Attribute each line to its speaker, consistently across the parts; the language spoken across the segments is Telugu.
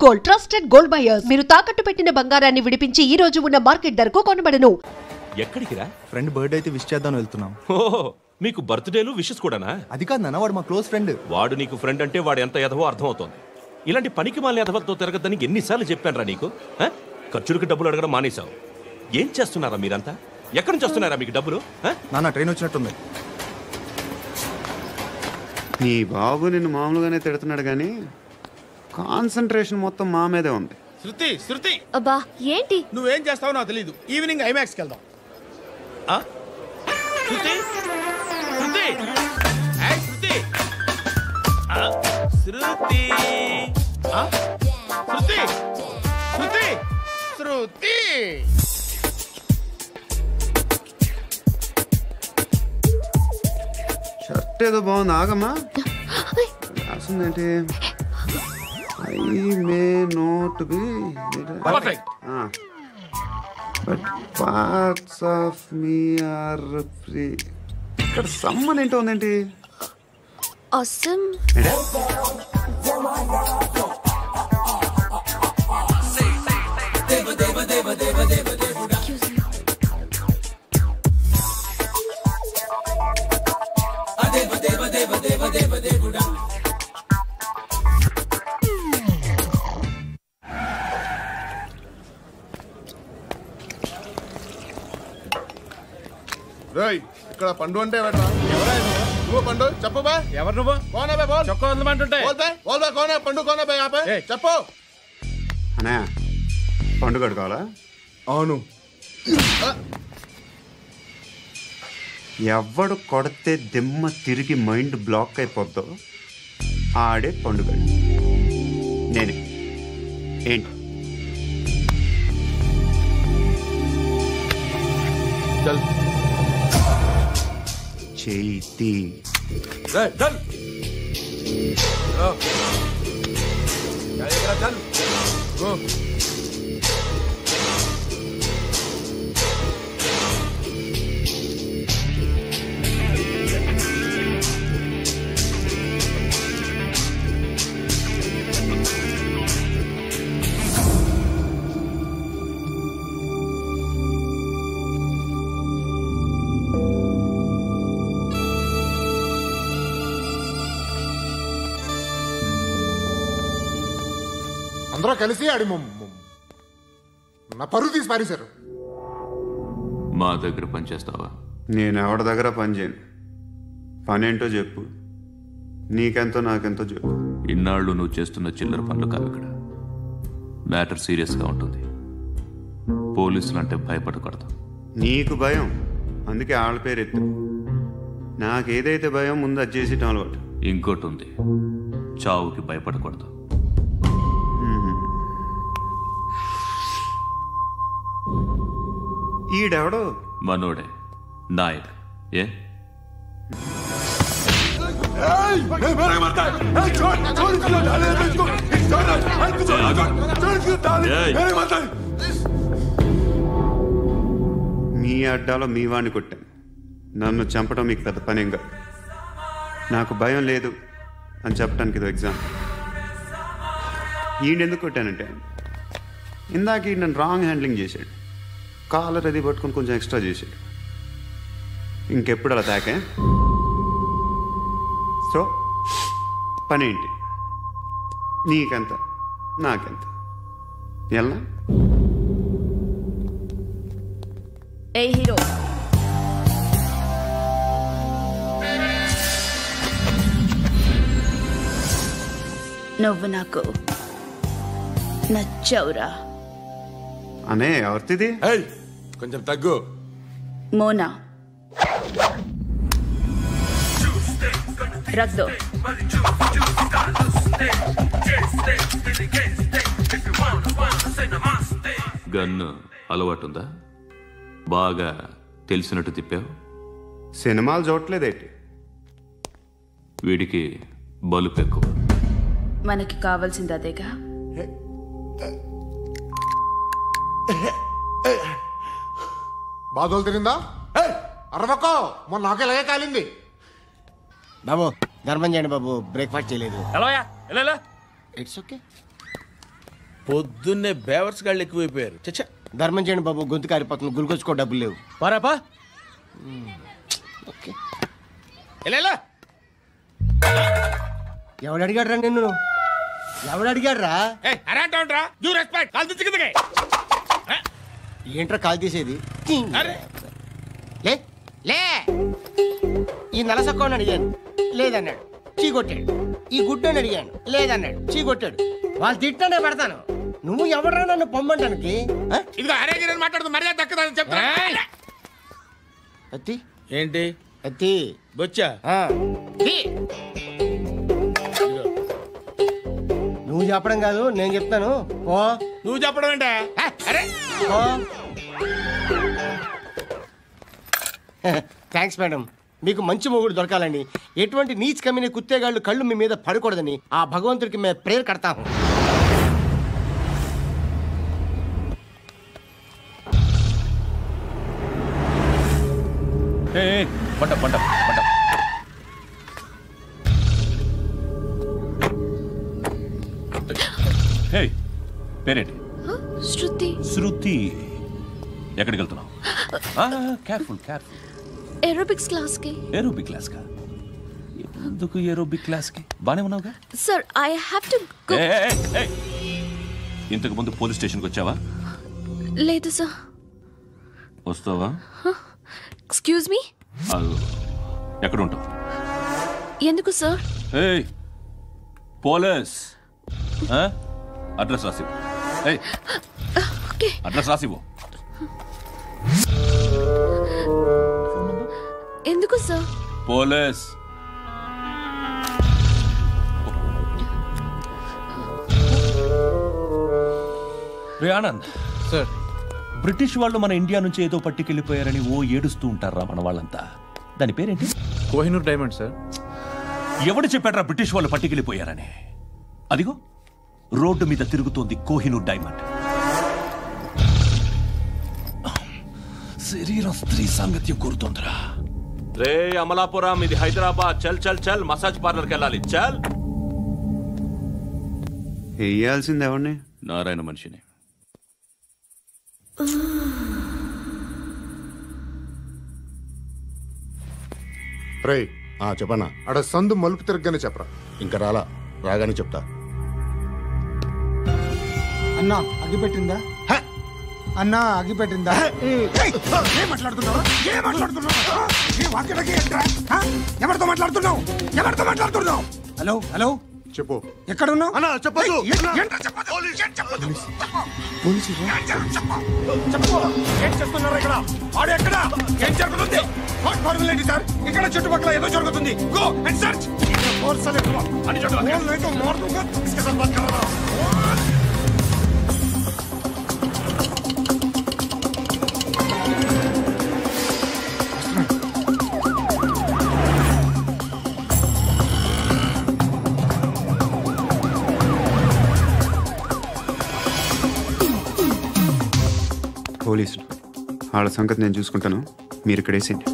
Speaker 1: Gold, trusted gold buyers. మీరు తాకట్టు పెట్టిన బంగారాన్ని విడిపించి ఈ రోజు ఉన్న మార్కెట్ ధరకు కొనబడను.
Speaker 2: ఎక్కడికి రా?
Speaker 3: ఫ్రెండ్ బర్త్డే అయితే విష్ చేద్దాం వెళ్తున్నాం.
Speaker 2: ఓహో, మీకు బర్త్డేలు విషెస్ కూడానా?
Speaker 3: అది కాదు నాన్న, వాడు మా క్లోజ్ ఫ్రెండ్.
Speaker 2: వాడు నీకు ఫ్రెండ్ అంటే వాడు ఎంత ఎదవో అర్థమవుతోంది. ఇలాంటి పనికి మాలిన ఎదవలతో తిరగద్దని ఎన్నిసార్లు చెప్పానురా నీకు? ఖర్చులకు డబ్బులు అడగడం మానేశావు. ఏం చేస్తున్నారా మీరంతా? ఎక్కడి నుంచి వస్తున్నారా మీకు డబ్బులు?
Speaker 3: నాన్న ట్రైన్ వచ్చినట్టుంది.
Speaker 4: నీ బాబు నిన్ను మామూలుగానే తిడుతున్నాడు కానీ కాన్సంట్రేషన్ మొత్తం మా మీదే ఉంది.
Speaker 5: శృతి శృతి,
Speaker 6: అబ్బా ఏంటి?
Speaker 5: నువ్వేం చేస్తావో నాకు తెలీదు. ఈవినింగ్ ఐమాక్స్కి వెళ్దాం. శృతి శృతి శృతి శృతి శృతి శృతి శృతి
Speaker 4: షర్ట్ ఏదో బాగుంది, ఆగమ్మా. రాసిందేంటి? I may not be
Speaker 5: perfect,
Speaker 4: but parts of me are free. ఇక్కడ సమ్మన్ ఏంటో ఉందేంటి?
Speaker 6: అసమ్
Speaker 5: ఇక్కడ పండు అంటే నువ్వు పండు చెప్పు బా. ఎవరు నువ్వు? కోనే బే బోల్. చొక్కా వదలమంటుంటే బోల్ బే కోనే పండు కోనే బే ఆపే చెప్పు.
Speaker 4: అనే పండుగ కావాలా?
Speaker 5: అవును.
Speaker 4: ఎవడు కొడితే దిమ్మ తిరిగి మైండ్ బ్లాక్ అయిపోద్దో ఆడే పండుగ. నేనే. ఏంటి? చేతి
Speaker 5: అందరూ కలిసి ఆడి నా పరువు తీసి పారేశారు.
Speaker 7: మా దగ్గర పని చేస్తావా?
Speaker 4: నేను ఎవరి దగ్గర పని చేయను. పనేంటో చెప్పు. నీకెంతో నాకెంతో చెప్పు.
Speaker 7: ఇన్నాళ్ళు నువ్వు చేస్తున్న చిల్లర పనులు కావు. ఇక్కడ మ్యాటర్ సీరియస్గా ఉంటుంది. పోలీసులు అంటే భయపడకూడదు.
Speaker 4: నీకు భయం, అందుకే ఆళ్ళ పేరు ఎత్తు. నాకేదైతే భయం ముందు అది చేసేటం అలవాటు.
Speaker 7: ఇంకోటి ఉంది, చావుకి భయపడకూడదు.
Speaker 4: ఈడెవడో
Speaker 7: మనోడే నాయక్. ఏ
Speaker 4: మీ అడ్డాలో మీ వాణ్ణి కొట్టాను. నన్ను చంపడం మీకు పెద్ద పనేం కాదు. నాకు భయం లేదు అని చెప్పడానికి ఇది ఎగ్జాంపుల్. ఈయనెందుకు కొట్టానంటే ఇందాక ఈ నన్ను రాంగ్ హ్యాండ్లింగ్ చేశాడు. కాలర్ అది పట్టుకొని కొంచెం ఎక్స్ట్రా చేశాడు. ఇంకెప్పుడు అలా తాకే. సో పనేంటి? నీకెంత నాకెంత? ఎలా?
Speaker 6: ఏ హీరో, నువ్వు నాకు నచ్చవురా.
Speaker 4: అనే ఎవరిది?
Speaker 5: కొంచెం తగ్గు.
Speaker 6: మోనా రక్ దో.
Speaker 7: గన్ను అలవాటుందా? బాగా తెలిసినట్టు తిప్పావు.
Speaker 4: సినిమాలు చూడట్లేదేంటి?
Speaker 7: వీడికి బలుపు ఎక్కువ.
Speaker 6: మనకి కావాల్సింది అదేగా.
Speaker 5: బాధలు తిరిందా? అరవకో, మొన్న నాకు ఇలాగే కాలింది.
Speaker 8: బాబు ధర్మం చేయండి బాబు, బ్రేక్ఫాస్ట్ చేయలేదు.
Speaker 2: ఎలా
Speaker 8: ఇట్స్ ఓకే.
Speaker 5: పొద్దున్నే బేవర్స్ గాళ్ళు ఎక్కువైపోయారు. చచ్చా,
Speaker 8: ధర్మం చేయండి బాబు, గొంతు కారిపోతుంది. గురికొచ్చుకో, డబ్బులు లేవు.
Speaker 5: పారాపా.
Speaker 8: ఎవడు అడిగాడు రా నిన్ను? ఎవడు అడిగాడు రా? ఏంట్రా కాల్ తీసేది? లే లే. ఈ నలసక్కని అడిగాను, లేదన్నాడు, చీ కొట్టాడు. ఈ గుడ్డని అడిగాను, లేదన్నాడు, చీ కొట్టాడు. వాళ్ళు తిట్టానే పడతాను. నువ్వు ఎవడరా నన్ను పొమ్మంటానికి? అత్తి
Speaker 5: ఏంటి
Speaker 8: అత్తి
Speaker 5: బొచ్చా?
Speaker 8: నువ్వు చెప్పడం కాదు, నేను చెప్తాను. ఓ
Speaker 5: నువ్వు చెప్పడం ఏంటా?
Speaker 8: Thanks madam. మీకు మంచి మొగుడు దొరకాలని, ఎటువంటి నీచ్ కమ్మిన కుత్తేగాళ్ళు కళ్ళు మీ మీద పడకూడదని ఆ భగవంతుడికి మేము ప్రేయర్ కడతాము.
Speaker 7: పంట పంట పంట. హే, పేరేంటి?
Speaker 9: శృతి.
Speaker 7: శృతి. ఎక్కడికి వెళ్తున్నావు? Careful careful.
Speaker 9: ఏరోబిక్స్ క్లాస్ కి.
Speaker 7: ఏరోబిక్ క్లాస్ కా? ఎందుకు ఏరోబిక్ క్లాస్ కి? బానే ఉన్నావుగా?
Speaker 9: Sir, I have to go.
Speaker 7: ఇంతకు ముందు పోలీస్ స్టేషన్కి వచ్చావా?
Speaker 9: లేదు సార్.
Speaker 7: వస్తావా?
Speaker 9: Excuse me.
Speaker 7: ఎక్కడ ఉంటావు?
Speaker 9: ఎందుకు సార్?
Speaker 7: పోలీస్ అడ్రస్ రాసివ్వు. అడ్రస్ రాసివ్వు.
Speaker 9: ఎందుకు సార్?
Speaker 7: పోలీస్. రే ఆనంద్
Speaker 3: సార్,
Speaker 7: బ్రిటిష్ వాళ్ళు మన ఇండియా నుంచి ఏదో పట్టుకెళ్ళిపోయారని ఓ ఏడుస్తూ ఉంటారా మన వాళ్ళంతా? దాని పేరేంటి?
Speaker 3: Kohinoor diamond sir.
Speaker 7: ఎవడు చెప్పాడ్రా బ్రిటిష్ వాళ్ళు పట్టుకెళ్ళిపోయారని? అదిగో రోడ్డు మీద తిరుగుతోంది కోహినూర్ డైమండ్. శరీరం స్త్రీ సాంగత్యం కోరుతోందిరా.
Speaker 2: రే అమలాపురం, ఇది హైదరాబాద్. చల్ చల్ చల్, మసాజ్ పార్లర్కి వెళ్ళాలి. చల్.
Speaker 4: వేయాల్సింది ఎవరిని?
Speaker 7: నారాయణ మనిషిని.
Speaker 5: రే చెప్పనా? అడ సందు మలుపు తిరగగానే చెప్పరా.
Speaker 10: ఇంకా రాగానే చెప్తా.
Speaker 8: అన్నా అగ్గిపెట్టిందా? అన్నా అగ్గిపెట్టిందా?
Speaker 10: ఏం మాట్లాడుతున్నావు? ఎవరితో మాట్లాడుతున్నావు? ఎవరితో మాట్లాడుతున్నావు?
Speaker 8: హలో హలో,
Speaker 5: చెప్పు.
Speaker 8: ఎక్కడ ఉన్నావు?
Speaker 10: అన్నా చెప్పదు. ఏం చేస్తున్నారు ఇక్కడ? ఆడు ఎక్కడ? ఏం జరుగుతుంది? సార్, ఇక్కడ చుట్టుపక్కల ఏదో జరుగుతుంది. Go and search.
Speaker 4: పోలీసులు వాళ్ళ సంగతి నేను చూసుకుంటాను. మీరు ఇక్కడ వేసేయండి.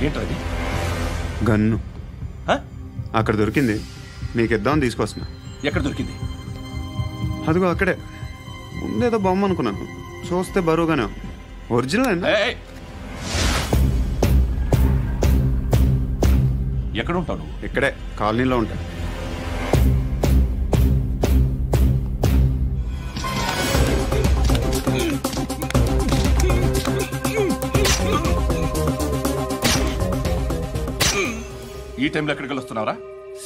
Speaker 7: ఏంటది?
Speaker 4: గన్ను అక్కడ దొరికింది, మీకు ఇద్దామని తీసుకొస్తున్నా.
Speaker 7: ఎక్కడ దొరికింది?
Speaker 4: అదిగో అక్కడే. ముందేదో బొమ్మ అనుకున్నాను, చూస్తే బరువుగానే ఒరిజినల్.
Speaker 7: ఎక్కడ ఉంటావు నువ్వు?
Speaker 4: ఇక్కడే కాలనీలో ఉంటా.
Speaker 7: ఈ టైంలో ఎక్కడికి వస్తున్నావురా?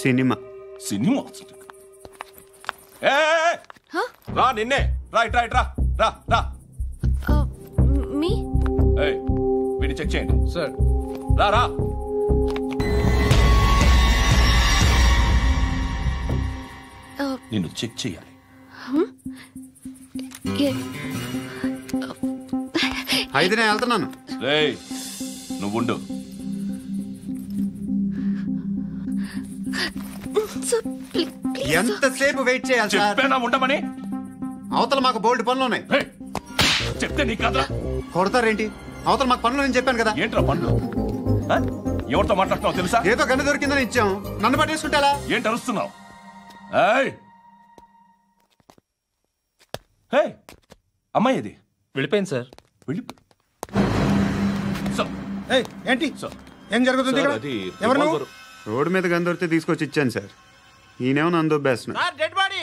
Speaker 4: సినిమా.
Speaker 7: సినిమా రా, నిన్నే. రైట్ రైట్ రా రా రా.
Speaker 9: మీ
Speaker 7: వీడిని చెక్ చేయండి
Speaker 3: సార్.
Speaker 7: రా రా. నిన్ను చెక్ చేయాలి.
Speaker 4: అయితే నేను వెళ్తున్నాను.
Speaker 7: రేయ్, నువ్వుండు.
Speaker 4: ఎంతసేపు వెయిట్ చేయాలి?
Speaker 7: చెప్పేనా ఉండమని?
Speaker 4: అవతల మాకు బోల్డ్ పనులు ఉన్నాయి.
Speaker 2: చెప్తే నీకు కదా.
Speaker 4: కొడతారేంటి? అవతల మాకు పనులు నేను చెప్పాను కదా.
Speaker 2: ఏంట్రా పండ్లు? ఎవరితో మాట్లాడుతున్నావు తెలుసా?
Speaker 4: ఏదో గన్ను దొరికిందని ఇచ్చాం, నన్ను పట్టేసుకుంటా.
Speaker 2: ఏంటి అరుస్తున్నావు? అమ్మాయి ఇది
Speaker 11: వెళ్ళిపోయింది సార్.
Speaker 10: ఏంటి ఏం జరుగుతుంది ఇక్కడ? ఎవరు నువ్వు?
Speaker 4: రోడ్డు మీద గన్ను దొరికితే తీసుకొచ్చి ఇచ్చాను సార్. ఈయనేమో నన్ను దొబ్బేస్తున్నా.
Speaker 8: Dead body.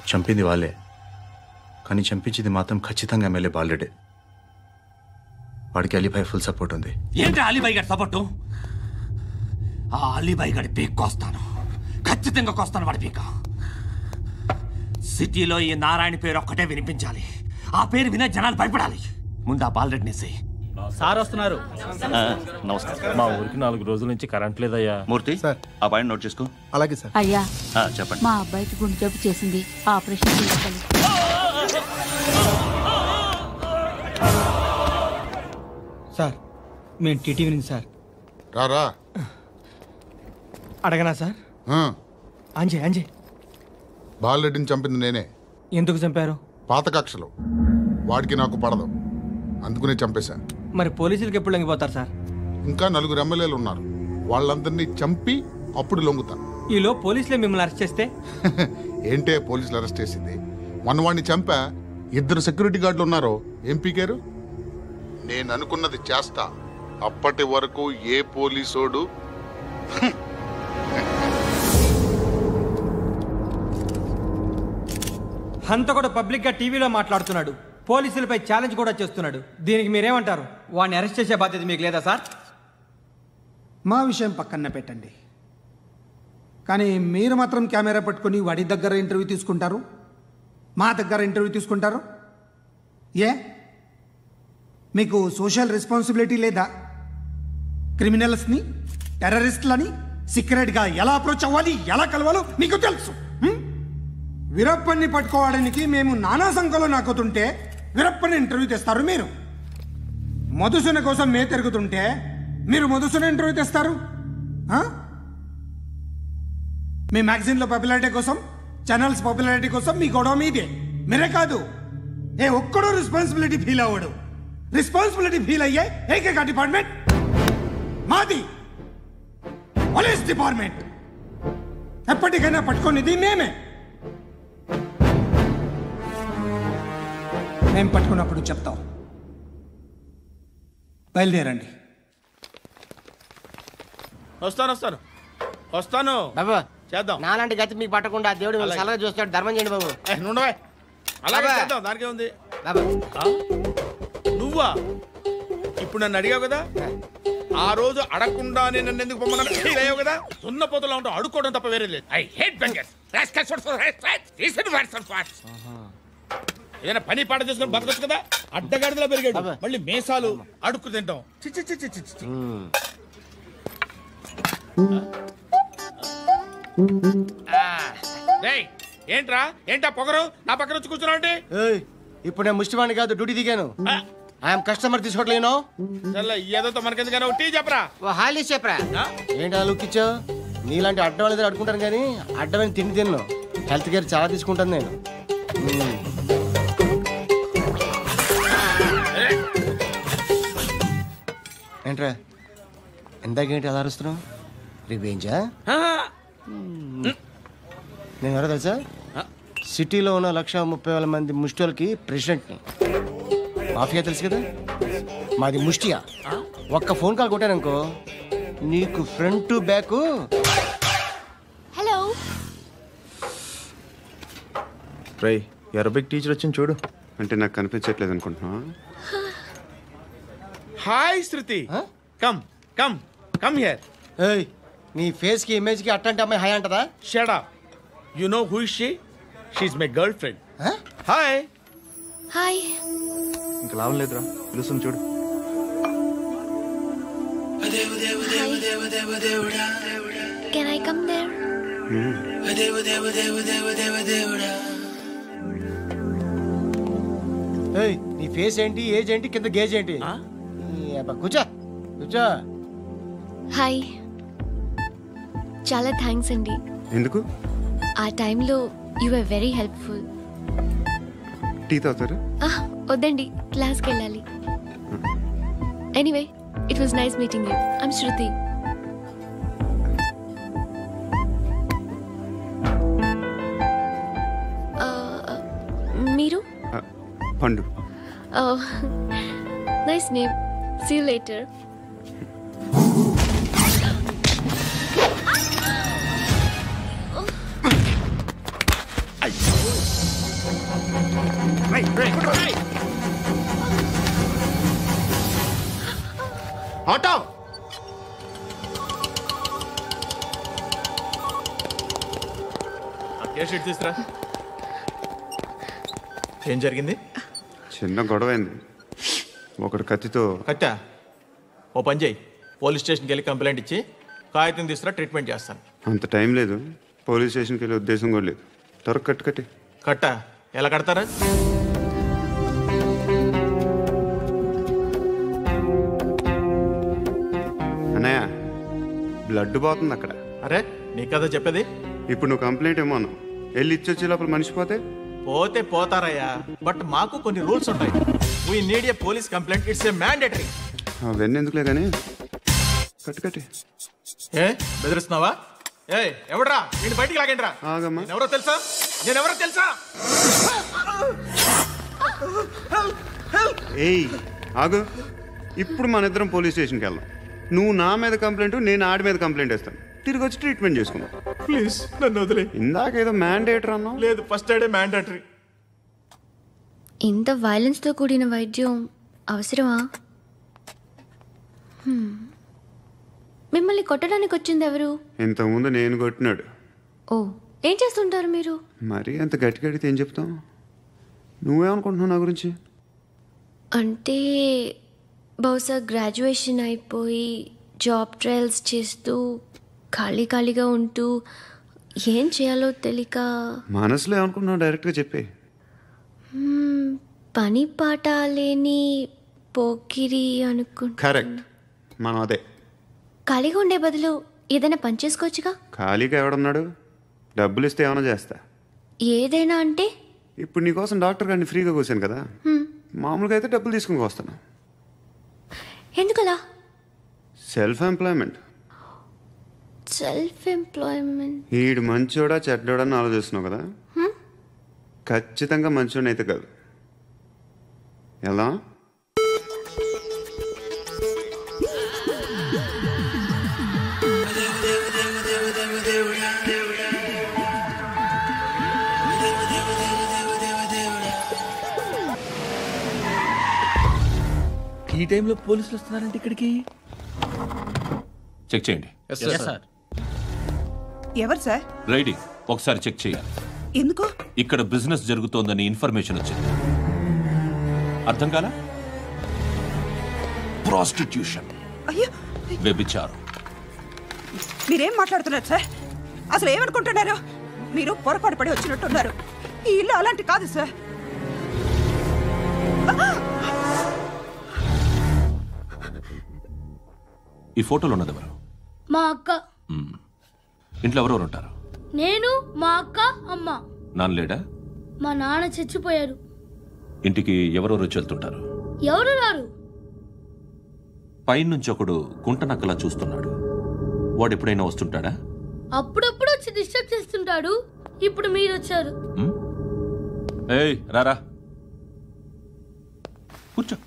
Speaker 3: చంపింది వాళ్ళే, కానీ చంపించింది మాత్రం ఖచ్చితంగా ఎమ్మెల్యే బాలుడే. వాడికి అలీభాయ్ ఫుల్ సపోర్ట్ ఉంది.
Speaker 11: ఏంటి అలీబాయి గారి సపోర్టు? ఆ అలీబాయి గారి పీక్ కోస్తాను, ఖచ్చితంగా కోస్తాను వాడి పీక. సిటీలో ఈ నారాయణ పేరు ఒక్కటే వినిపించాలి. ఆ పేరు వినే జనాలు భయపడాలి. ముందు ఆ బాలరెడ్డి నేసి.
Speaker 12: సార్ వస్తున్నారు.
Speaker 11: నమస్కారం. మా ఊరికి 4 రోజుల నుంచి కరెంట్ లేదయ్యా.
Speaker 7: మూర్తి సార్, ఆ పాయింట్ నోట్ చేసుకో.
Speaker 3: అలాగే సార్.
Speaker 13: అయ్యా
Speaker 7: చెప్పండి.
Speaker 13: మా అబ్బాయికి గుండె జబ్బు చేసింది, ఆపరేషన్ చేయాలి.
Speaker 12: సార్ మేము టీటీవీ నుంచి సార్.
Speaker 5: రారా.
Speaker 12: అడగనా సార్? అంజే
Speaker 5: బాలరెడ్డిని చంపింది నేనే.
Speaker 12: ఎందుకు చంపారు?
Speaker 5: పాత కక్షలు, వాడికి నాకు పడదు, అందుకునే చంపేశా.
Speaker 12: మరి పోలీసులకి ఎప్పుడు లొంగిపోతారు సార్?
Speaker 5: ఇంకా 4 ఎమ్మెల్యేలు ఉన్నారు, వాళ్ళందరినీ చంపి అప్పుడు లొంగుతా.
Speaker 12: ఈలో పోలీసులే మిమ్మల్ని అరెస్ట్ చేస్తే?
Speaker 5: ఏంటే పోలీసులు అరెస్ట్ చేసింది? మొన్న వాడిని చంపా, 2 సెక్యూరిటీ గార్డులు ఉన్నారో ఏం పీకారు? నేను అనుకున్నది చేస్తా, అప్పటి వరకు ఏ పోలీసోడు
Speaker 12: హంతకుడు పబ్లిక్ గా టీవీలో మాట్లాడుతున్నాడు, పోలీసులపై ఛాలెంజ్ కూడా చేస్తున్నాడు. దీనికి మీరేమంటారు? వాడిని అరెస్ట్ చేసే బాధ్యత మీకు లేదా సార్?
Speaker 10: మా విషయం పక్కన పెట్టండి, కానీ మీరు మాత్రం కెమెరా పట్టుకొని వాడి దగ్గర ఇంటర్వ్యూ తీసుకుంటారు, మా దగ్గర ఇంటర్వ్యూ తీసుకుంటారు. ఏ మీకు సోషల్ రెస్పాన్సిబిలిటీ లేదా? క్రిమినల్స్ని, టెర్రరిస్టులని సీక్రెట్గా ఎలా అప్రోచ్ అవ్వాలి, ఎలా కలవాలో మీకు తెలుసు. వీరప్పన్ని పట్టుకోవడానికి మేము నానా సంఖ్యలో నాకుతుంటే వీరప్పని ఇంటర్వ్యూ తెస్తారు మీరు. మధుసూన కోసం మే తిరుగుతుంటే మీరు మధుసూన ఇంటర్వ్యూ తెస్తారు. మీ మ్యాగజైన్లో పాపులారిటీ కోసం, ఛానల్స్ పాపులారిటీ కోసం మీ గొడవ మీదే. మీరే కాదు, ఏ ఒక్కడో రెస్పాన్సిబిలిటీ ఫీల్ అవ్వడు. రెస్పాన్సిబిలిటీ ఫీల్ అయ్యే ఏకైక డిపార్ట్మెంట్ మాది, పోలీస్ డిపార్ట్మెంట్. ఎప్పటికైనా పట్టుకునేది మేమే. మేము పట్టుకున్నప్పుడు చెప్తాం. బయలుదేరండి.
Speaker 8: వస్తాను బాబా, చేద్దాం. నాలాంటి గతి మీకు పట్టకుండా దేవుడు సలహా చూస్తాడు. ధర్మం చేయండి బాబు.
Speaker 14: నుండవే, అలాగే చేద్దాం, దానికే ఉంది. నువ్వా ఇప్పుడు నన్ను అడిగావు కదా, ఆ రోజు అడగకుండా నేను నన్ను ఎందుకు పొమ్మన్నా ఫీల్ అయ్యావు కదా. సున్న పోతలో ఉంటావు, అడుక్కోవడం తప్ప వేరే లేదు. I hate bangers. ఏదైనా పని పాట చేసుకుని బతకొచ్చు కదా. అడ్డగాడిలో పెరిగాడు, మళ్ళీ మేసాలు అడుక్కు తింటాం. ఏంటా పొగరు నా పక్కన వచ్చి కూర్చున్నావు అంటే?
Speaker 8: ఇప్పుడు నేను ముష్టివాణి కాదు, డ్యూటీ దిగాను. ఐఎమ్ కస్టమర్ తీసుకోవట్లేను.
Speaker 14: ఏదో మనకెందుకైనా టీ చెప్పరా,
Speaker 8: హాలీస్ చెప్పరా. ఏంటి లుక్ ఇచ్చావు? నీలాంటి అడ్డం వాళ్ళ అడుకుంటాను, కానీ అడ్డమైన తిండి తిన్ను. హెల్త్ కేర్ చాలా తీసుకుంటాను నేను. ఏంట్రా ఎందాకేంటి అలా అరుస్తున్నావు? రివేంజా? నేను ఎవరో తెలుసా? సిటీలో ఉన్న 130,000 మంది ముష్టిలకి ప్రెసిడెంట్ని. మాఫియా తెలుసు కదా, మాది ముష్టియా. ఒక్క ఫోన్ కాల్ కొట్టాననుకో, నీకు ఫ్రంట్ టు బ్యాక్.
Speaker 9: హలో
Speaker 3: రై, అరబిక్ టీచర్ వచ్చింది చూడు.
Speaker 4: అంటే నాకు కనిపించట్లేదు అనుకుంటున్నా.
Speaker 14: Hi Shruti, come come come here.
Speaker 8: ఏయ్, నీ ఫేస్ కి ఇమేజ్ కి అట్టంటే అమ్మాయి హాయ్ అంటదా?
Speaker 14: Shut up. You know who is she? She is my girlfriend. Hi
Speaker 9: hi.
Speaker 3: ఇంకా లాభం లేదురా, పిలుస్తుంది చూడు.
Speaker 9: Can I come there?
Speaker 8: ఏయ్, నీ ఫేస్ ఏంటి, ఏజ్ ఏంటి, కింద గేజ్ ఏంటి? కూర్చో కూర్చో.
Speaker 9: హాయ్. చాలా థ్యాంక్స్ అండి.
Speaker 4: ఎందుకు?
Speaker 9: ఆ టైంలో you are very helpful.
Speaker 4: Tea తాగుతారా?
Speaker 9: వద్దండి, క్లాస్కి వెళ్ళాలి. Anyway, it was nice meeting you. I'm Shruti. మీరు?
Speaker 4: Pandu.
Speaker 9: Nice name. See you later.
Speaker 14: Auto ఏ షీట్ తీసురా. ఏం జరిగింది?
Speaker 4: చిన్న గొడవ అయింది. ఒకడు కత్తితో.
Speaker 14: కట్టా? ఓ పని చేయి, పోలీస్ స్టేషన్కి వెళ్ళి కంప్లైంట్ ఇచ్చి కాగితం తీసుకురా, ట్రీట్మెంట్ చేస్తాను.
Speaker 4: అంత టైం లేదు. పోలీస్ స్టేషన్కి వెళ్ళే ఉద్దేశం కూడా లేదు. త్వరగా కట్టి.
Speaker 14: కట్టా? ఎలా కడతారా?
Speaker 4: అన్నయ్య, బ్లడ్ పోతుంది అక్కడ.
Speaker 14: అరే నీ కదా చెప్పేది.
Speaker 4: ఇప్పుడు నువ్వు కంప్లైంట్ ఏమో అన్నావు. వెళ్ళి ఇచ్చొచ్చే లోపల మనిషి పోతే
Speaker 14: పోతే పోతారయ్యా, బట్ మాకు కొన్ని రూల్స్ ఉంటాయి. We need a police complaint. It's a mandatory.
Speaker 4: అవన్నీ ఎందుకులే కానీ కట్టి.
Speaker 14: ఏ బెదిరిస్తున్నావా? ఏ ఎవడ్రా నేను బయటికి లాగండిరా. ఎవరో తెలుసా? నేనెవరో తెలుసా?
Speaker 4: ఏయ్ ఆగు. ఇప్పుడు మన ఇద్దరం పోలీస్ స్టేషన్కి వెళ్దాం. నువ్వు నా మీద కంప్లైంట్, నేను ఆడి మీద కంప్లైంట్ వేస్తాను. తిరిగి వచ్చి ట్రీట్మెంట్ చేసుకుందాం.
Speaker 14: ప్లీజ్ నన్ను వదిలే.
Speaker 4: ఇందాకేదో మ్యాండేటరీ అన్నావు.
Speaker 14: లేదు, ఫస్ట్ ఎయిడే మ్యాండేటరీ.
Speaker 9: ఇంత వైలెన్స్తో కూడిన వైద్యం అవసరమా? మిమ్మల్ని కొట్టడానికి వచ్చింది ఎవరు?
Speaker 4: ఇంతకుముందు నేను కొట్టినాడు.
Speaker 9: ఓ, ఏం చేస్తుంటారు మీరు?
Speaker 4: మరీ అంత గట్టి అడిగితే ఏం చెప్తాం? నువ్వేమనుకుంటున్నావు నా గురించి?
Speaker 9: అంటే బహుశా గ్రాడ్యుయేషన్ అయిపోయి జాబ్ ట్రయల్స్ చేస్తూ ఖాళీగా ఉంటూ ఏం చేయాలో తెలియక.
Speaker 4: మనసులో ఏమనుకుంటున్నావు డైరెక్ట్గా చెప్పే.
Speaker 9: పని పాట లేని పోకిరి అనుకుంటా.
Speaker 4: కరెక్ట్, మనం అదే.
Speaker 9: ఖాళీగా ఉండే బదులు ఏదైనా పని చేసుకోవచ్చుగా.
Speaker 4: ఖాళీగా ఎవడున్నాడు? డబ్బులు ఇస్తే ఏమైనా చేస్తా.
Speaker 9: ఏదైనా అంటే?
Speaker 4: ఇప్పుడు నీకోసం డాక్టర్ గారిని ఫ్రీగా కూర్చాను కదా, మామూలుగా అయితే డబ్బులు తీసుకుని వస్తాను.
Speaker 9: ఎందుకలా?
Speaker 4: Self employment. ఈడు మంచోడా చెడ్డోడా అని ఆలోచిస్తున్నావు కదా. ఖచ్చితంగా మంచోడని అయితే కాదు. ఎలా?
Speaker 15: ఈ టైంలో పోలీసులు వస్తున్నారంటే ఇక్కడికి.
Speaker 7: చెక్ చేయండి.
Speaker 16: ఎవరు సార్?
Speaker 7: రైడింగ్ ఒకసారి చెక్ చేయాలి.
Speaker 16: ఎందుకు?
Speaker 7: ఇక్కడ బిజినెస్ జరుగుతోందని ఇన్ఫర్మేషన్ వచ్చింది. అర్థం కాలా? ప్రాస్టిట్యూషన్,
Speaker 16: అయ్యో,
Speaker 7: వ్యభిచారం.
Speaker 16: మీరేం మాట్లాడుతున్నారు సార్? అసలు ఏమనుకుంటున్నారు? మీరు పొరపాటు పడి వచ్చినట్టున్నారు. ఈ ఇల్లు అలాంటి కాదు సార్.
Speaker 7: ఈ ఫోటోలో ఉన్నది ఎవరు?
Speaker 17: మా అక్క.
Speaker 7: ఇంట్లో ఎవరెవరు ఉంటారు?
Speaker 17: నేను, మా అక్క, అమ్మ.
Speaker 7: నాన్న లేడా?
Speaker 17: మా నాన్న చచ్చిపోయారు.
Speaker 7: ఇంటికి ఎవరెవరు వచ్చి వెళ్తుంటారు?
Speaker 17: ఎవరు రారు.
Speaker 7: పైనుంచి ఒకడు గుంట నక్కలా చూస్తున్నాడు. వాడు ఎప్పుడైనా వస్తుంటాడా?
Speaker 17: అప్పుడప్పుడు వచ్చి డిస్టర్బ్ చేస్తుంటాడు. ఇప్పుడు మీరు వచ్చారు.
Speaker 7: ఏయ్ రారా, కూర్చో.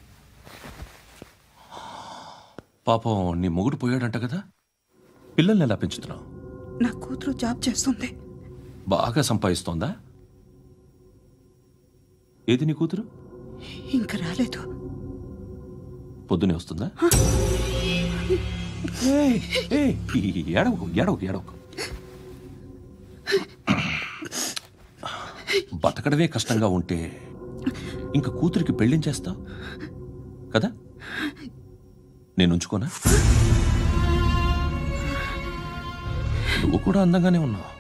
Speaker 7: పాపం నీ మొగుడు పోయాడంట కదా, పిల్లల్ని ఎలా పెంచుతున్నావు?
Speaker 16: నా కూతురు జాబ్ చేస్తుంది.
Speaker 7: బాగా సంపాదిస్తోందా? ఏది నీ కూతురు?
Speaker 16: ఇంకా రాలేదు.
Speaker 7: పొద్దునే వస్తుందా? ఏడవకు ఏడవకు ఏడవకు. బతకడమే కష్టంగా ఉంటే ఇంకా కూతురికి పెళ్ళించేస్తావు కదా? నేను ఉంచుకోనా? నువ్వు కూడా అందంగానే ఉన్నావు.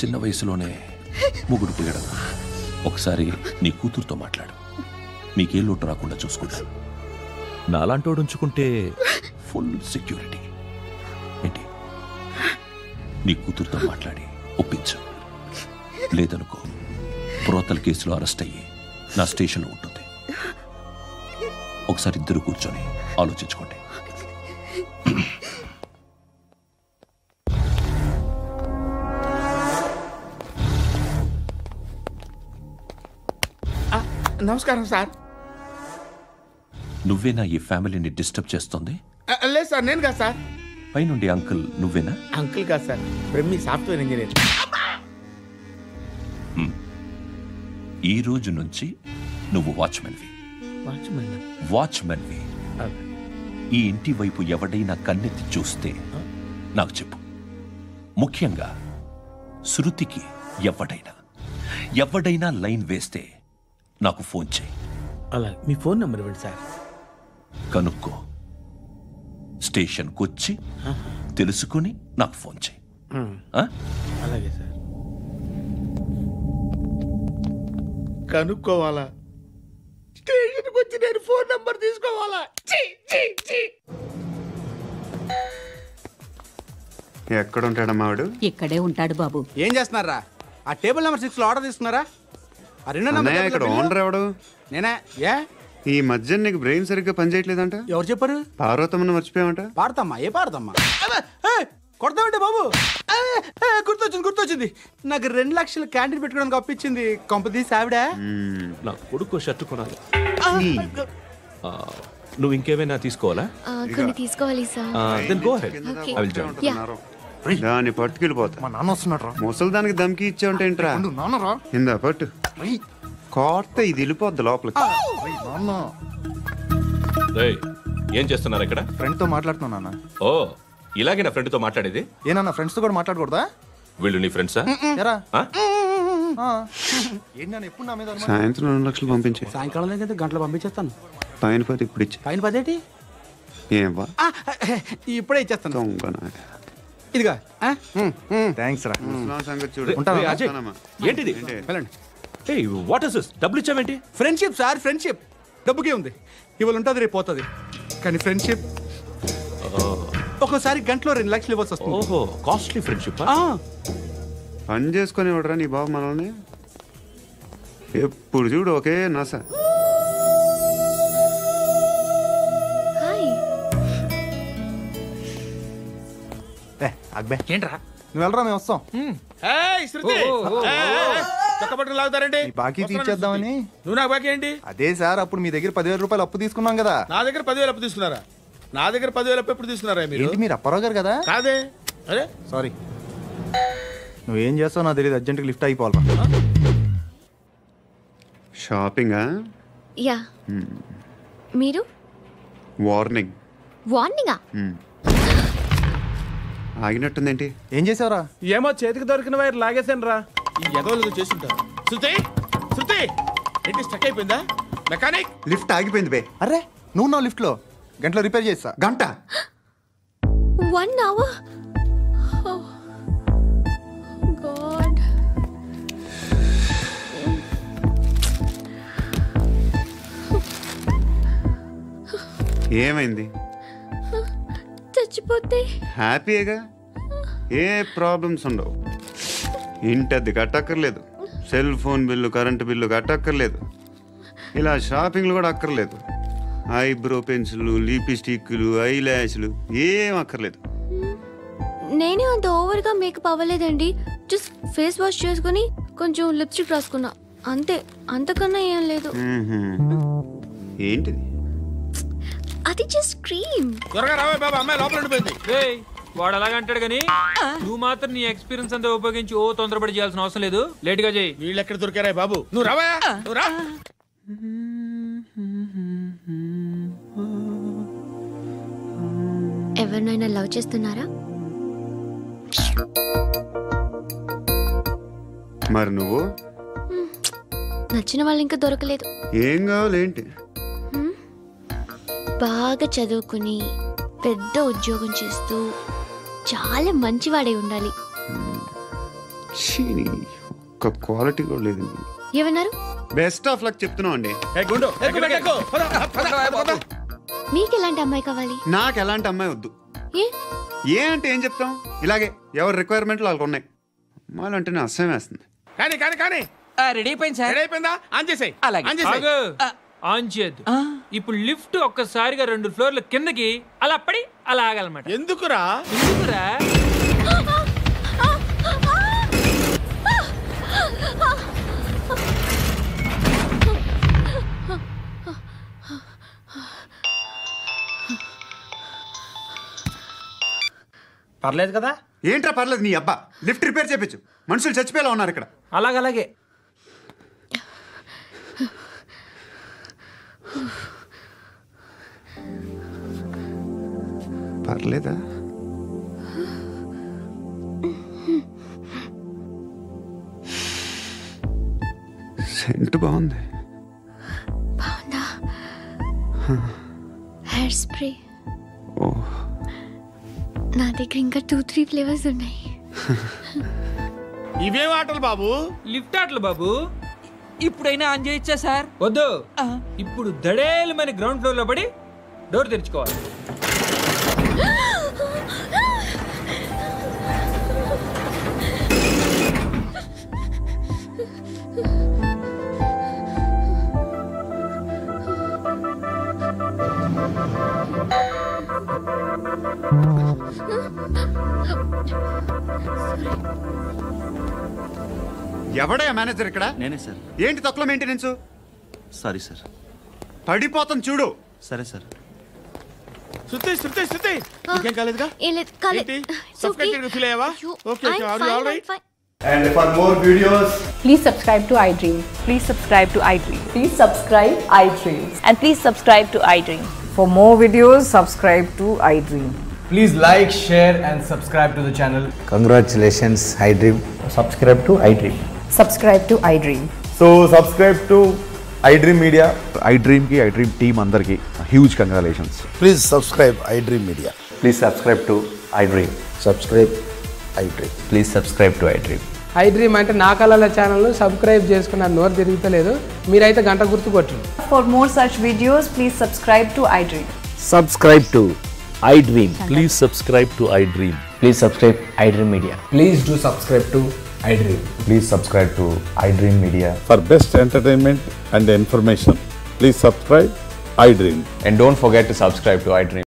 Speaker 7: చిన్న వయసులోనే ముగ్గురు పోయాడు. ఒకసారి నీ కూతురుతో మాట్లాడు. మీకే లోటు రాకుండా చూసుకుంటాను. నాలాంటోడు ఉంచుకుంటే ఫుల్ సెక్యూరిటీ. ఏంటి నీ కూతురుతో మాట్లాడి ఒప్పించు. లేదనుకో ప్రోతల కేసులో అరెస్ట్ అయ్యి నా స్టేషన్లో ఉంటుంది. ఒకసారి ఇద్దరు కూర్చొని ఆలోచించుకోండి.
Speaker 14: నమస్కారం సార్.
Speaker 7: నువ్వేనా ఈ ఫ్యామిలీని డిస్టర్బ్ చేస్తుంది?
Speaker 14: లేదు సార్, నేను కాదు సార్.
Speaker 7: పైనుండి అంకుల్ నువ్వేనా?
Speaker 14: అంకుల్ కాదు సార్, బ్రహ్మి సాఫ్ట్వేర్ ఇంజనీర్.
Speaker 7: ఈ రోజు నుంచి నువ్వు వాచ్మెన్వి. వాచ్మెన్వి. ఈ ఇంటి వైపు ఎవడైనా కన్నెత్తి చూస్తే నాకు చెప్పు. ముఖ్యంగా శృతికి ఎవడైనా లైన్ వేస్తే నాకు ఫోన్ చేయి.
Speaker 14: అలా మీ ఫోన్ నెంబర్ ఇవ్వండి సార్.
Speaker 7: కనుక్కో, స్టేషన్కి వచ్చి తెలుసుకుని నాకు ఫోన్ చేయి.
Speaker 14: అలాగే సార్. కనుక్కోవాలా? స్టేషన్కి వచ్చి నేను ఫోన్ నెంబర్ తీసుకోవాలా?
Speaker 4: ఎక్కడ ఉంటాడమ్మా వాడు?
Speaker 13: ఇక్కడే ఉంటాడు బాబు.
Speaker 12: ఏం చేస్తున్నారా? ఆ టేబుల్ నెంబర్ 6 లో ఆర్డర్ తీసుకున్నారా? ఆ రెండో నెంబర్
Speaker 4: ఇక్కడ ఓనర్ ఎవడు?
Speaker 12: నేనే. ఏ
Speaker 4: ఈ మధ్య నీకు బ్రెయిన్ సరిగ్గా పనిచేయట్లేదంట.
Speaker 12: ఎవరు చెప్పారు?
Speaker 4: పార్వతమ్మను మర్చిపోయామంట.
Speaker 12: పాడతామ్మా? ఏ పాడతామ్మా? కొడతామంటే బాబు. గుర్తొచ్చింది. నాకు 2 లక్షలు క్యాంటీన్ పెట్టుకోవడానికి అప్పించింది కొంపదీసి ఆవిడ.
Speaker 2: నా కొడుకు షర్టు కొనాలి. నువ్వు ఇంకేమైనా తీసుకోవాలా?
Speaker 9: కొన్ని తీసుకోవాలి సార్.
Speaker 4: దాన్ని పట్టుకెళ్ళిపోతా.
Speaker 5: మా నాన్న వస్తున్నాడు.
Speaker 4: ముసలి దానికి దమ్కి ఇచ్చావుంటే ఏంట్రా?
Speaker 5: నాన్నరా
Speaker 4: ఇందా పట్టు. కోర్త ఇది వెళ్ళిపోద్ది లోపలికి.
Speaker 2: ఏం చేస్తున్నారు ఇక్కడ?
Speaker 3: ఫ్రెండ్ తో మాట్లాడుతున్నా నాన్న.
Speaker 2: ఓ, ఇలాగే నా ఫ్రెండ్ తో మాట్లాడేది?
Speaker 3: ఏనా ఫ్రెండ్స్ తో కూడా మాట్లాడకూడదా?
Speaker 2: వీళ్ళు నీ ఫ్రెండ్సా?
Speaker 3: ఎప్పుడు నా మీద
Speaker 4: సాయంత్రం 2 లక్షలు పంపించే.
Speaker 12: సాయంకాలం దగ్గర గంటలు పంపించేస్తాను.
Speaker 4: పైన 10 ఇప్పుడు ఇచ్చే.
Speaker 12: పైన 10 ఏంటి?
Speaker 4: ఏమా
Speaker 12: ఇప్పుడే ఇచ్చేస్తాను. ఇదిగా
Speaker 3: థ్యాంక్స్ రా.
Speaker 4: సంగతి చూడు.
Speaker 2: ఏంటిది? What is this? డబ్బులు ఇచ్చావేంటి?
Speaker 12: Friendship sir, friendship. డబ్బుకే ఉంది, ఇవాళ ఉంటుంది రేపు పోతుంది. కానీ ఫ్రెండ్షిప్ ఒక్కోసారి గంటలో 2 లక్షలు ఇవ్వాల్సి వస్తుంది.
Speaker 2: ఓహో, కాస్ట్లీ ఫ్రెండ్షిప్.
Speaker 4: పని చేసుకొని ఇవ్వడరా నీ బాబు మనల్ని? ఎప్పుడు చూడు ఒకే నాస.
Speaker 3: అక్బే
Speaker 14: ఏంట్రా?
Speaker 3: నువ్వు వెళ్ళరా, మేము వస్తాం.
Speaker 14: చక్కబట్టలు లాగుతారండి.
Speaker 3: బాకీ తీర్చేద్దామని.
Speaker 14: నువ్వు నాకు బాకీ ఏంటి?
Speaker 3: అదే సార్, అప్పుడు మీ దగ్గర 10,000 రూపాయలు అప్పు తీసుకున్నాం కదా.
Speaker 14: నా దగ్గర 10,000 అప్పు తీసుకున్నారా? నా దగ్గర 10,000 అప్పు ఎప్పుడు తీసుకున్నారా మీరు?
Speaker 3: మీరు అప్పారావు గారు కదా?
Speaker 14: కాదే. అరే
Speaker 3: సారీ. నువ్వేం చేస్తావు నాకు తెలియదు. అర్జెంట్గా లిఫ్ట్ అయిపోవాలి.
Speaker 4: షాపింగా?
Speaker 9: యా. మీరు?
Speaker 4: వార్నింగా? ఆగినట్టుందేంటి?
Speaker 3: ఏం చేసావురా?
Speaker 12: ఏమో చేతికి దొరికిన వైర్ లాగేసాను రా.
Speaker 14: ఈ ఎగవలు చేస్తుంటారు. శృతి ఏంటి స్టక్ అయిపోయిందా? మెకానిక్
Speaker 4: లిఫ్ట్ ఆగిపోయింది బే.
Speaker 3: అరే నువ్వు నా లిఫ్ట్ లో గంటలో రిపేర్ చేస్తా.
Speaker 4: గంట?
Speaker 9: 1 hour? Oh God.
Speaker 4: ఏమైంది?
Speaker 9: చచ్చిపోతే
Speaker 4: హ్యాపీగా, ఏ ప్రాబ్లమ్స్ ఉండవు. ఇంటద్ది కట్టక్కర్లేదు, cell phone bill, current bill కట్టక్కర్లేదు, ఇలా షాపింగ్లు కూడా అక్కర్లేదు. ఐబ్రో పెన్సిల్, లిప్స్టిక్లు, ఐ ల్యాష్లు ఏం అక్కర్లేదు.
Speaker 9: నేనే అంత ఓవర్గా మేకప్ అవ్వలేదండి. జస్ట్ ఫేస్ వాష్ చేసుకుని కొంచెం లిప్స్టిక్ రాసుకున్నా అంతే. అంతకన్నా ఏం లేదు.
Speaker 4: ఏంటిది?
Speaker 9: అది జస్ట్ క్రీమ్.
Speaker 14: త్వరగా రావే బాబా, అమ్మాయి లోపల ఉండిపోయింది.
Speaker 18: వాడు అలాగంటాడు కానీ నువ్వు మాత్రం నీ ఎక్స్పీరియన్స్ అంతా ఉపయోగించి తొందరపడి చేయాల్సిన అవసరం లేదు. లేట్ గా చేయి.
Speaker 14: వీళ్ళు ఎక్కడ దొరికారా బాబు? నువ్వు రావా, నువ్వు రా.
Speaker 9: ఎవరినైనా లవ్ చేస్తున్నారా?
Speaker 4: మరి నువ్వు?
Speaker 9: నచ్చిన వాళ్ళు ఇంకా దొరకలేదు.
Speaker 4: ఏం కావాలి ఏంటి?
Speaker 9: బాగా చదువుకుని పెద్ద ఉద్యోగం చేస్తూ చాలా మంచివాడే ఉండాలి.
Speaker 4: ఒక్క క్వాలిటీ కూడా లేదు.
Speaker 9: ఏమన్నారు?
Speaker 4: బెస్ట్ ఆఫ్ లక్ చెప్తున్నావు అండి.
Speaker 9: మీకు ఎలాంటి అమ్మాయి కావాలి?
Speaker 4: నాకు ఎలాంటి అమ్మాయి వద్దు.
Speaker 9: ఏ
Speaker 4: ఏ అంటే ఏం చెప్తాం, ఇలాగే ఎవరి రిక్వైర్మెంట్లు వాళ్ళకు ఉన్నాయి. అమ్మాయిలు అంటేనే అసహ్యం వేస్తుంది.
Speaker 14: కానీ కానీ కానీ
Speaker 8: రెడీ అయిపోయింది సార్.
Speaker 14: రెడీ అయిపోయిందా? ఆన్ చేసేయ్.
Speaker 8: అలాగే.
Speaker 14: ఆన్ చేసేయ్.
Speaker 18: ఆన్ చేయద్దు. ఇప్పుడు లిఫ్ట్ ఒక్కసారిగా 2 ఫ్లోర్ల కిందకి అలా పడి అలా ఆగాలన్నమాట.
Speaker 14: ఎందుకురా?
Speaker 18: ఎందుకురా?
Speaker 8: పర్లేదు కదా?
Speaker 4: ఏంట్రా పర్లేదు నీ అబ్బా. లిఫ్ట్ రిపేర్ చేయించు, మనుషులు చచ్చిపోయేలా ఉన్నారు ఇక్కడ.
Speaker 8: అలాగే.
Speaker 4: పర్లేదా? సెంట్ బాగుంది.
Speaker 9: బాగుందా? Hair spray.
Speaker 4: ఓ,
Speaker 9: నా దగ్గర ఇంకా 2-3 ఫ్లేవర్స్ ఉన్నాయి.
Speaker 14: ఇవేం ఆటలు బాబు?
Speaker 18: లిఫ్ట్ ఆటలు బాబు.
Speaker 8: ఇప్పుడైనా ఆన్ చేయొచ్చా సార్?
Speaker 18: వద్దు. ఇప్పుడు దడేలమైన గ్రౌండ్ ఫ్లోర్ లో పడి డోర్ తెరుచుకోవాలి.
Speaker 4: ఎవడయ్యా మేనేజర్ ఇక్కడ?
Speaker 3: నేనే సార్.
Speaker 4: ఏంటి తక్కువ మెయింటెనెన్స్?
Speaker 3: Sorry sir.
Speaker 4: పడిపోతాం చూడు.
Speaker 3: సరే సార్.
Speaker 14: శృతి నీకేం కాలేదుగా? ఏంటి? సఫ్కేటెడ్ ఫీల్ అయ్యావా? Okay okay. Are you all right?
Speaker 19: And for more videos,
Speaker 20: please subscribe to iDream.
Speaker 21: Please subscribe to iDream.
Speaker 20: Please subscribe iDream.
Speaker 21: And please subscribe to iDream.
Speaker 20: For more videos, subscribe to iDream.
Speaker 22: Please like, share and subscribe to the channel.
Speaker 23: Congratulations, iDream.
Speaker 22: Subscribe to iDream.
Speaker 20: Subscribe to iDream.
Speaker 22: So subscribe to iDream Media.
Speaker 24: iDream ki iDream team andarki huge congratulations.
Speaker 23: Please subscribe iDream Media.
Speaker 22: Please subscribe to iDream.
Speaker 23: Subscribe iDream.
Speaker 22: Please subscribe to iDream.
Speaker 25: iDream అంటే నా కళల ఛానల్ సబ్స్క్రైబ్ చేసుకున్న నోరు తిరుగుతలేదు, మీరైతే గంట గుర్తు కొట్టండి.
Speaker 20: For more such videos, please subscribe to iDream.
Speaker 23: Subscribe to iDream.
Speaker 22: Please subscribe to iDream.
Speaker 23: Please subscribe iDream Media.
Speaker 22: Please do subscribe to iDream.
Speaker 23: Please subscribe to iDream Media.
Speaker 26: For best entertainment and information, please subscribe iDream.
Speaker 22: And don't forget to subscribe to iDream.